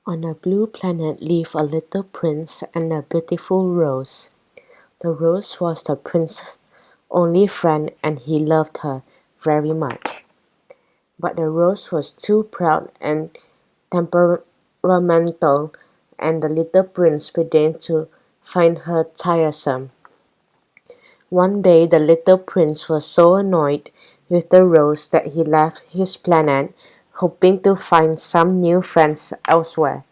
On a blue planet lived a little prince and a beautiful rose. The rose was the prince's only friend and he loved her very much. But the rose was too proud and temperamental, and the little prince began to find her tiresome. One day the little prince was so annoyed with the rose that he left his planet, hoping to find some new friends elsewhere.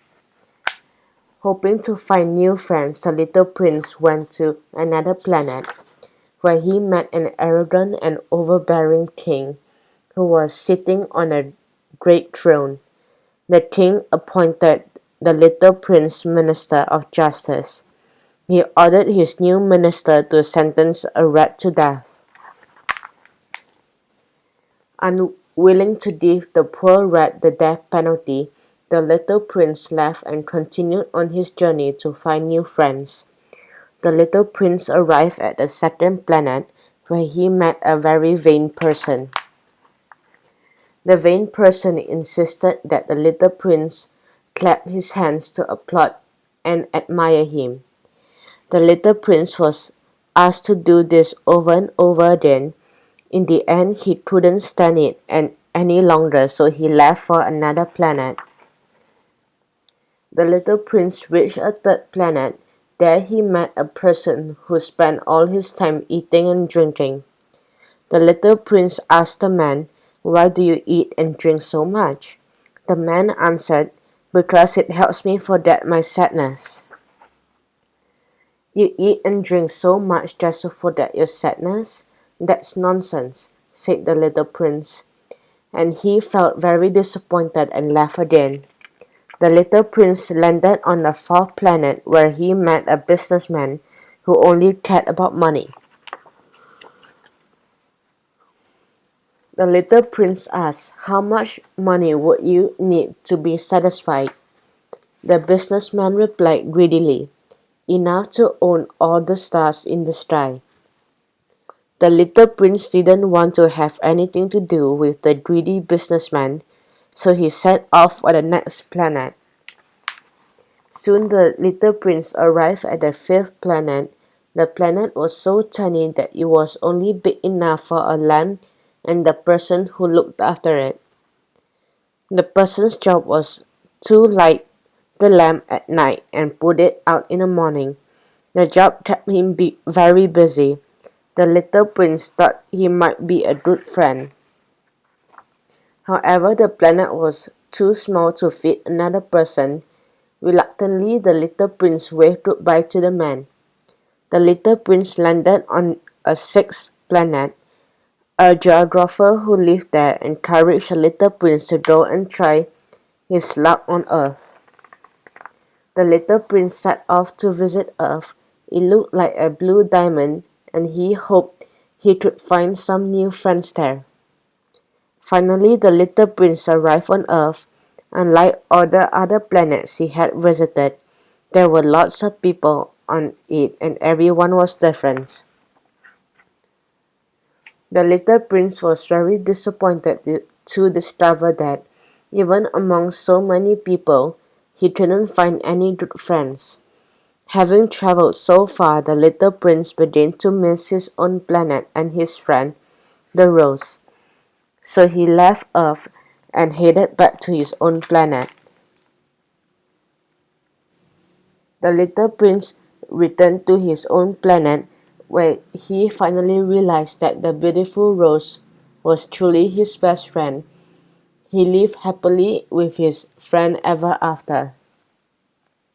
Hoping to find new friends, the little prince went to another planet, where he met an arrogant and overbearing king who was sitting on a great throne. The king appointed the little prince minister of justice. He ordered his new minister to sentence a rat to death. Unwilling to give the poor rat the death penalty, the little prince left and continued on his journey to find new friends. The little prince arrived at a second planet where he met a very vain person. The vain person insisted that the little prince clap his hands to applaud and admire him. The little prince was asked to do this over and over again. In the end, he couldn't stand it any longer, so he left for another planet. The little prince reached a third planet. There he met a person who spent all his time eating and drinking. The little prince asked the man, "Why do you eat and drink so much?" The man answered, "Because it helps me forget my sadness." "You eat and drink so much just to forget your sadness? That's nonsense," said the little prince, and he felt very disappointed and left again. The little prince landed on the fourth planet where he met a businessman who only cared about money. The little prince asked, "How much money would you need to be satisfied?" The businessman replied greedily, "Enough to own all the stars in the sky." The little prince didn't want to have anything to do with the greedy businessman, so he set off for the next planet. Soon the little prince arrived at the fifth planet. The planet was so tiny that it was only big enough for a lamp and the person who looked after it. The person's job was to light the lamp at night and put it out in the morning. The job kept him very busy. The little prince thought he might be a good friend. However, the planet was too small to fit another person. Reluctantly, the little prince waved goodbye to the man. The little prince landed on a sixth planet. A geographer who lived there encouraged the little prince to go and try his luck on Earth. The little prince set off to visit Earth. It looked like a blue diamond, and he hoped he could find some new friends there. Finally, the little prince arrived on Earth. Unlike all the other planets he had visited, there were lots of people on it and everyone was different. The little prince was very disappointed to discover that, even among so many people, he couldn't find any good friends. Having traveled so far, the little prince began to miss his own planet and his friend, the rose. So he left Earth and headed back to his own planet. The little prince returned to his own planet, where he finally realized that the beautiful rose was truly his best friend. He lived happily with his friend ever after.